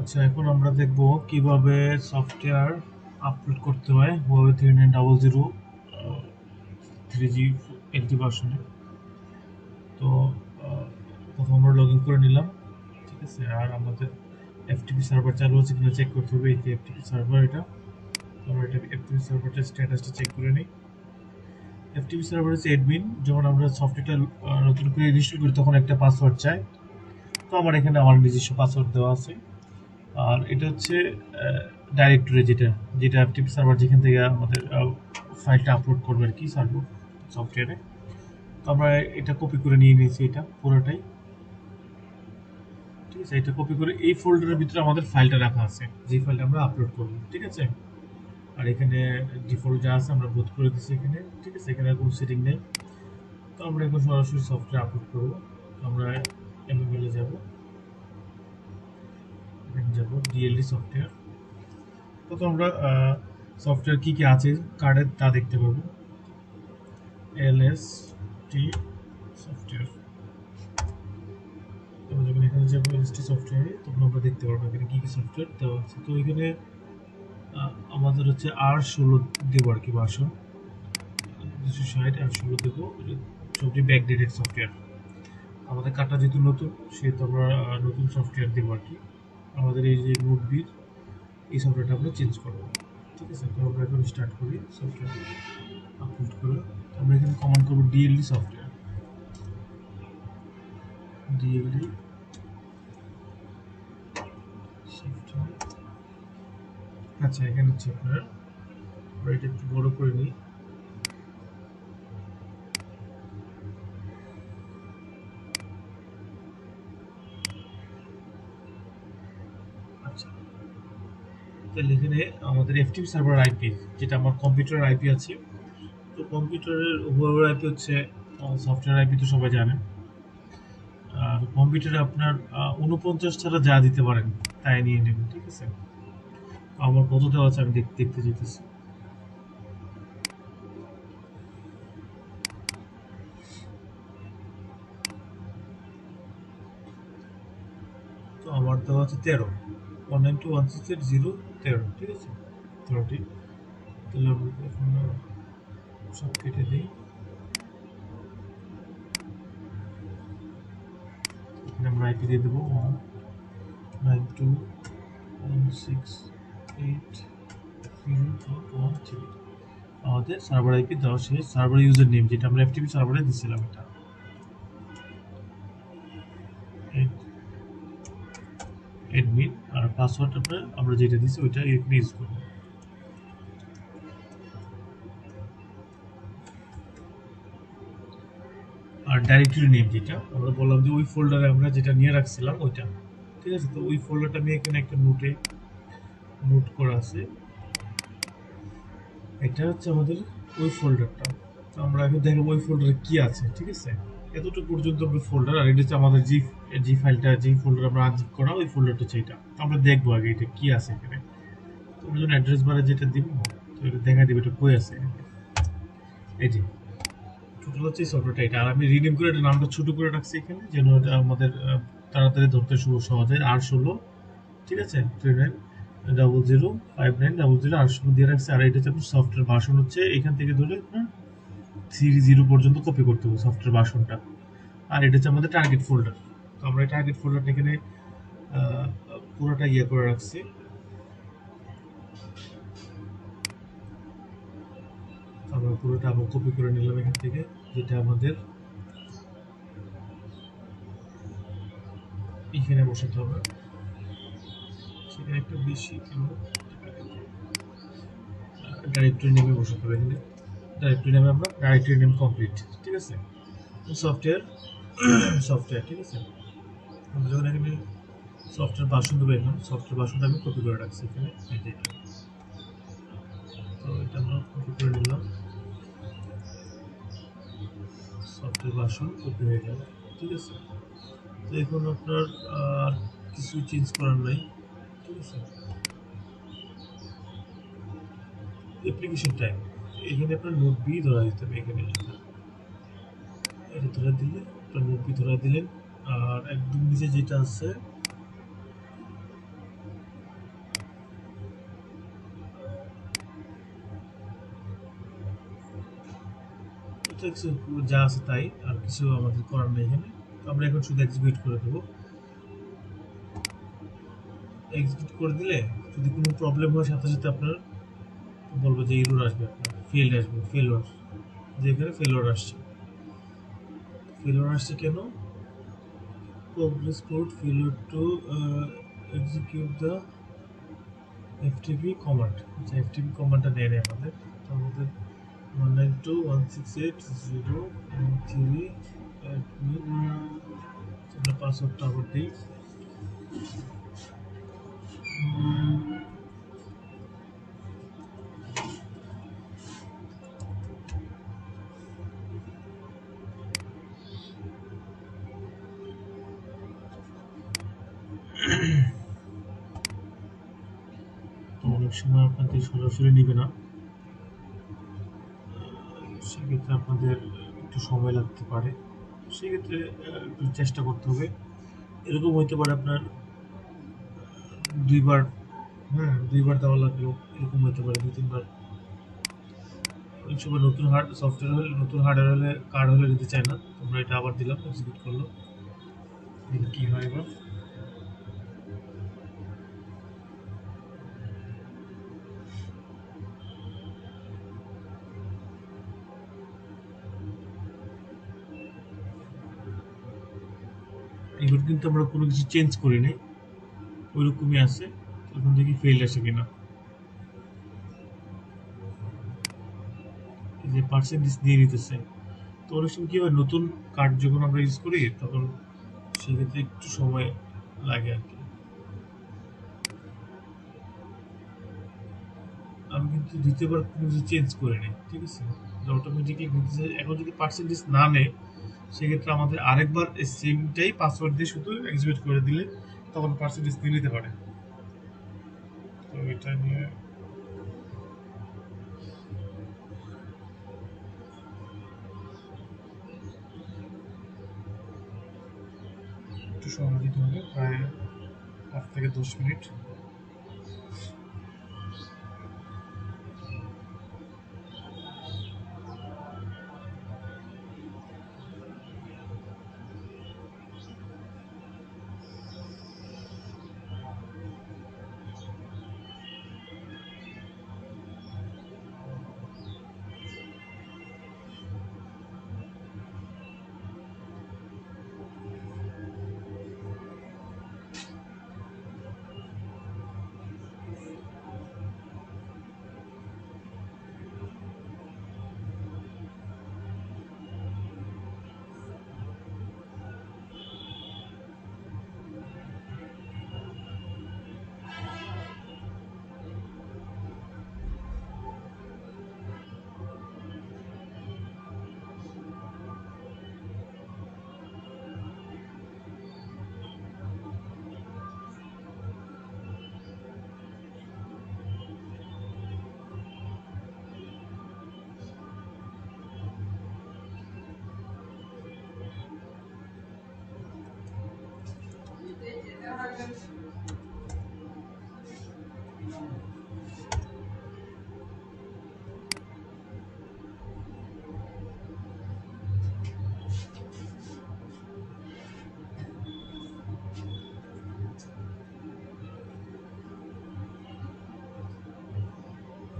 আচ্ছা, এখন আমরা দেখব কিভাবে সফটওয়্যার আপলোড করতে হয় Huawei 3900 3G LTE ভার্সনে। তো প্রথমে আমরা লগ ইন করে নিলাম, ঠিক আছে। আর আমাদের এফটিপি সার্ভার চালু আছে কিনা চেক করতে হবে। এই যে এফটিপি সার্ভার, এটা আমরা এটা এফটিপি সার্ভারটার স্ট্যাটাসটা চেক করে নিই। এফটিপি সার্ভার হচ্ছে অ্যাডমিন। যখন আমরা সফটওয়্যারটা নতুন করে ইনস্টল করি তখন একটা পাসওয়ার্ড চাই। তো আমার এখানে আমার নিজস্ব পাসওয়ার্ড দেওয়া আছে। আর এটা হচ্ছে ডাইরেক্টরি, যেটা যেটা এফটিপি সার্ভার যেখান থেকে আমাদের ফাইলটা আপলোড করবে আর কি সার্ভার সফটওয়্যারে। তো আমরা এটা কপি করে নিয়ে নিয়েছি, এটা পুরোটাই, ঠিক আছে। এটা কপি করে এই ফোল্ডারের ভিতরে আমাদের ফাইলটা রাখা আছে, যে ফাইলটা আমরা আপলোড করব, ঠিক আছে। আর এখানে ডিফল্ট যা আছে আমরা বোধ করে দিচ্ছি এখানে, ঠিক আছে। এখানে কোনো সেটিং নেই। তো আমরা এখন সরাসরি সফটওয়্যার আপলোড করবো। আমরা এমএমএল এ যাব, এখানে যাব ডিএলডি সফটওয়্যার। তো আমরা সফটওয়্যার কি কি আছে কার্ডে তা দেখতে পাবো। এলএসটি সফটওয়্যার, আমরা যখন এখানে যাবো এলএসটি সফটওয়্যারে, তখন আমরা দেখতে পারবো এখানে কি কি সফটওয়্যার দেওয়া আছে। তো এখানে আমাদের হচ্ছে R16 দেবো আর কি ভার্সন, 260 R16 দেবো। সবটি ব্যাকডেটেড সফটওয়্যার। আমাদের কার্ডটা যেহেতু নতুন, সেহেতু আমরা নতুন সফটওয়্যার দেবো আর কি। আমাদের এই যে নোটবির এই সফটওয়্যারটা আমরা চেঞ্জ করবো, ঠিক আছে। তো আমরা এখন স্টার্ট করি সফটওয়্যার আপলোড করে। আমরা এখানে কমান্ড করবো ডিএলডি সফটওয়্যার, ডিএলডি সফটওয়্যার। আচ্ছা, এখানে হচ্ছে আপনার, আমরা এটা একটু বড় করে নিই। আচ্ছা, তাহলে এখানে আমাদের এফটিপি সার্ভার আইপি, যেটা আমার কম্পিউটার আইপি আছে। তো কম্পিউটারের হুয়াওয়ে আইপি হচ্ছে সফটওয়্যার আইপি, তো সবাই জানেন। আর কম্পিউটারে আপনার 49 ছাড়া যা দিতে পারেন তাই নিয়ে নেবেন, ঠিক আছে। আমার কত দেওয়া আছে আমি দেখতে যেতেছি। তো আমার দেওয়া আছে 13, 192.168.0 13, ঠিক আছে, 13টি। তাহলে আমরা এখন সব কেটে দিই। এখানে আমরা আইপি দিয়ে দেবো 192.168.0.1.3। আমাদের সার্ভার আইপি দেওয়া শেষ। সার্ভার ইউজার নেম, যেটা আমরা এফটিপি সার্ভারে দিছিলাম, এটা অ্যাডমিন। আর পাসওয়ার্ড আমরা যেটা দিছি ওইটা এখানে ইউজ করবো। আর ডাইরেক্টরি নেম, যেটা আমরা বললাম যে ওই ফোল্ডারে আমরা যেটা নিয়ে রাখছিলাম ওইটা, ঠিক আছে। তো ওই ফোল্ডারটা আমি এখানে একটা নোট করা আছে। এটা হচ্ছে আমাদের ওই ফোল্ডারটা। তো আমরা এখন দেখবো ওই ফোল্ডারে কি আছে, ঠিক আছে। এতটুকু পর্যন্ত আমরা ফোল্ডার। আর এটা হচ্ছে আমাদের জি ফাইলটা, যে ফোল্ডার আমরা আনজিপ করা, ওই ফোল্ডারটা হচ্ছে এটা। আমরা দেখবো আগে এটা কি আছে এখানে। তো আমরা যখন অ্যাড্রেস বারে যেটা দিব, তো এটা দেখা দিবে এটা কই আছে। এই যে টোটাল হচ্ছে এই সফটওয়্যারটা এটা। আর আমি রিনেম করে এটা নামটা ছোট করে রাখছি এখানে, যেন এটা আমাদের তাড়াতাড়ি ধরতে সহজ হয়। R16, ঠিক আছে, 39005900 R16 দিয়ে রাখছি। আর এটা হচ্ছে সফটওয়্যার ভার্সন, হচ্ছে এখান থেকে ধরে আপনার 3.0 পর্যন্ত কপি করতে হবে সফটওয়্যার ভার্সনটা। আর এটা হচ্ছে আমাদের টার্গেট ফোল্ডার। তো আমরা এই টার্গেট ফোল্ডারটা এখানে পুরোটা ইয়ে করে রাখছি। আমরা পুরোটা আবার কপি করে নিলাম এখান থেকে, যেটা আমাদের এখানে বসাতে হবে। সেখানে একটু বেশি ডাইরেক্টরি নেমে বসাতে হবে এখানে। ডাইরেক্টরি নেমে আমরা ডাইরেক্টরি নেম কমপ্লিট, ঠিক আছে। সফটওয়্যার, ঠিক আছে। আমরা যখন এখানে সফটওয়্যার ভার্সন দেবো, এখন সফটওয়্যার ভার্সনটা আমি কপি করে রাখছি এখানে, তো এটা আমরা কপি করে নিলাম। সফটওয়্যার ভার্সন কপি হয়ে গেল, ঠিক আছে। তো এখন আপনার আর কিছু চেঞ্জ করার নাই, ঠিক আছে। অ্যাপ্লিকেশন টাইম, এখানে আপনার নোট বি ধরা দিতে হবে। এখানে এটা ধরা দিলে আপনার নোট বি ধরা দিলেন। আর একদম নিচে যেটা আছে কিছু যা আছে তাই, আর কিছু আমাদের করার নেই এখানে। তো আমরা এখন শুধু এক্সিকিউট করে দেবো। এক্সিকিউট করে দিলে যদি কোনো প্রবলেম হয় সাথে সাথে আপনার বলবো যে এরর আসবে, আপনার ফেল আসবে, ফেলোয়ার, যে এখানে ফেলোয়ার আসছে। ফেলোয়ার আসছে কেন? Progress code ফেলোয়ার two execute the FTP command. আচ্ছা, এফটিপি কমান্ডটা নেই আমাদের, তো আমাদের 192.168.0.3 অ্যাডমিন, আমরা পাসওয়ার্ডটা আবার দিই। তো অনেক সময় আপনাদের সরাসরি নিবে না, সেক্ষেত্রে আপনাদের একটু সময় লাগতে পারে। সেক্ষেত্রে একটু চেষ্টা করতে হবে। এরকম হইতে পারে আপনার দুইবার, হ্যাঁ দুইবার দেওয়া লাগলো, এরকম হতে পারে দুই তিনবার। অনেক সময় নতুন সফটওয়্যার হলে, নতুন হার্ডওয়্যার হলে, কার্ড হলে নিতে চায় না। তোমরা এটা আবার দিলাম, এক্সিকিউট করলো, দেখি কি হয় এবার। এবার কিন্তু আমরা কোনো কিছু চেঞ্জ করি নাই, ওইরকমই আছে। এখন দেখি ফেল আসে কিনা। এই যে পার্সেন্টেজ দিয়ে নিতেছে। তো অনেক সময় কি হয়, নতুন কার্ড যখন আমরা ইউজ করি তখন সেক্ষেত্রে একটু সময় লাগে আর কি। আমি কিন্তু দ্বিতীয়বার কোনো কিছু চেঞ্জ করে নিই, ঠিক আছে, অটোমেটিকলি নিতেছে। এখন যদি পার্সেন্টেজ না নেয় সেক্ষেত্রে আমাদের আরেকবার এই সেমটাই পাসওয়ার্ড দিয়ে শুধু এক্সিকিউট করে দিলে তখন পার্সেন্টেজ নিয়ে নিতে পারে। তো এটা নিয়ে একটু সময় দিতে হবে, প্রায় 8 থেকে 10 মিনিট।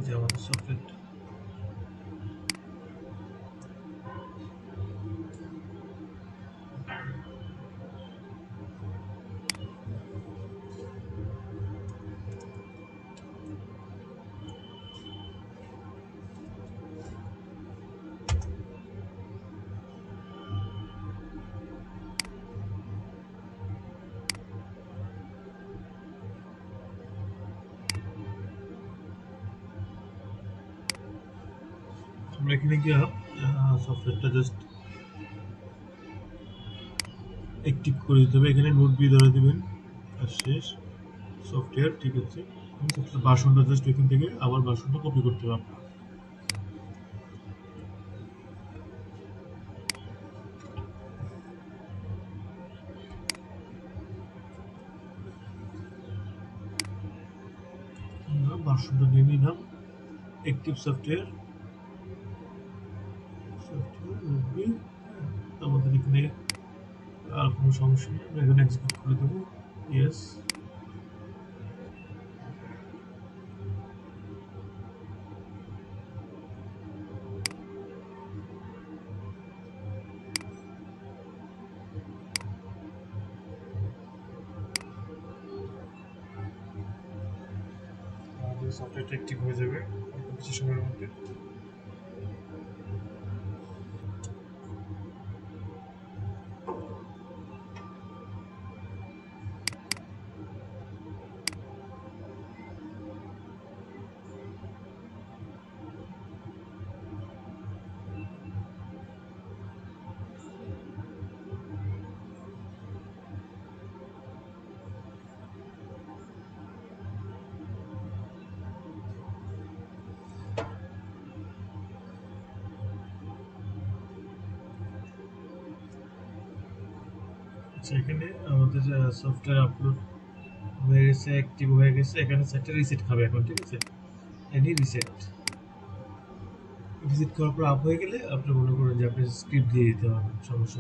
যে আমাদের সফটওয়্যারটা আমরা এখানে গিয়ে সফটওয়্যারটা জাস্ট অ্যাক্টিভ করে দিতে হবে। এখানে নোট বি ধরে দিবেন, আর শেষ সফটওয়্যার, ঠিক আছে। সফটওয়্যার ভার্সনটা জাস্ট এখান থেকে আবার ভার্সনটা কপি করতে হবে আপনার। আমরা ভার্সনটা নিয়ে নিলাম, অ্যাক্টিভ সফটওয়্যার, সফটওয়্যার থাকবে। তো আমাদের এখানে আর কোনো সমস্যা নেই, আমরা এখানে এক্সিকিউট করে দেবো। ইয়েস। আমাদের সফটওয়্যারটা অ্যাক্টিভ হয়ে যাবে অল্প কিছু সময়ের মধ্যে। আচ্ছা, এখানে আমাদের সফটওয়্যার আপলোড হয়ে গেছে, অ্যাক্টিভ হয়ে গেছে। এখানে সেটটা রিসেট খাবে এখন, ঠিক আছে? এনি রিসেট রিসেট করার পর আপ হয়ে গেলে আপনি মনে করেন যে আপনি স্ক্রিপ্ট দিয়ে দিতে পারবেন, সমস্যা